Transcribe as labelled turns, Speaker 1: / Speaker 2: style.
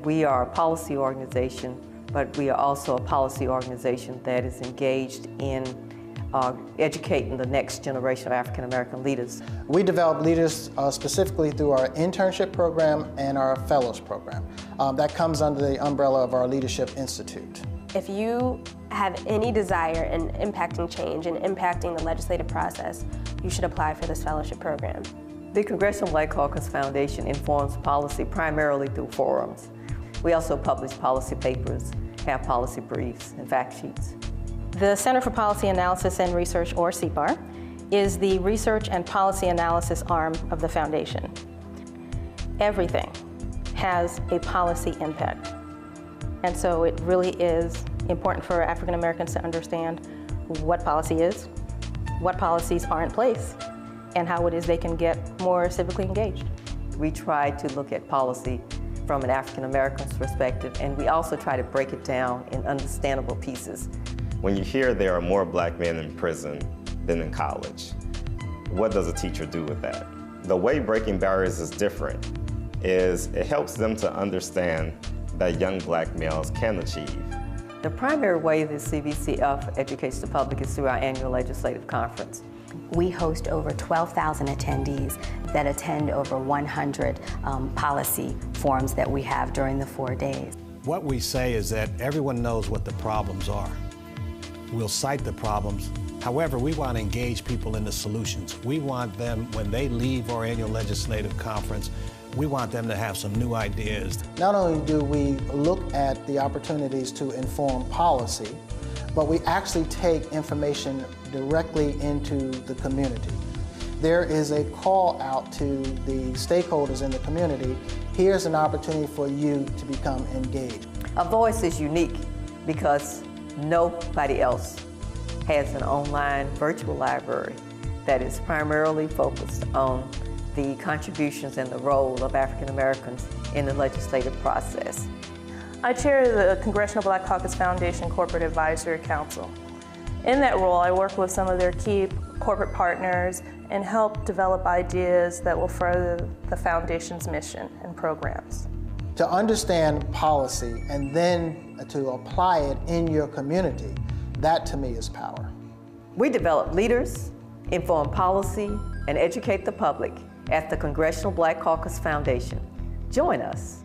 Speaker 1: We are a policy organization, but we are also a policy organization that is engaged in educating the next generation of African American leaders.
Speaker 2: We develop leaders specifically through our internship program and our fellows program. That comes under the umbrella of our Leadership Institute.
Speaker 3: If you have any desire in impacting change and impacting the legislative process, you should apply for this fellowship program.
Speaker 1: The Congressional Black Caucus Foundation informs policy primarily through forums. We also publish policy papers, have policy briefs, and fact sheets.
Speaker 4: The Center for Policy Analysis and Research, or CPAR, is the research and policy analysis arm of the foundation. Everything has a policy impact. And so it really is important for African Americans to understand what policy is, what policies are in place, and how it is they can get more civically engaged.
Speaker 1: We try to look at policy from an African American's perspective, and we also try to break it down in understandable pieces.
Speaker 5: When you hear there are more black men in prison than in college, what does a teacher do with that? The way breaking barriers is different is it helps them to understand that young black males can achieve.
Speaker 1: The primary way that CBCF educates the public is through our annual legislative conference.
Speaker 6: We host over 12,000 attendees that attend over 100 policy forums that we have during the 4 days.
Speaker 7: What we say is that everyone knows what the problems are. We'll cite the problems. However, we want to engage people in the solutions. We want them, when they leave our annual legislative conference, we want them to have some new ideas.
Speaker 2: Not only do we look at the opportunities to inform policy, but we actually take information directly into the community. There is a call out to the stakeholders in the community. Here's an opportunity for you to become engaged.
Speaker 1: A voice is unique because nobody else has an online virtual library that is primarily focused on the contributions and the role of African Americans in the legislative process.
Speaker 8: I chair the Congressional Black Caucus Foundation Corporate Advisory Council. In that role, I work with some of their key corporate partners and help develop ideas that will further the foundation's mission and programs.
Speaker 2: To understand policy and then to apply it in your community, that to me is power.
Speaker 1: We develop leaders, inform policy, and educate the public at the Congressional Black Caucus Foundation. Join us.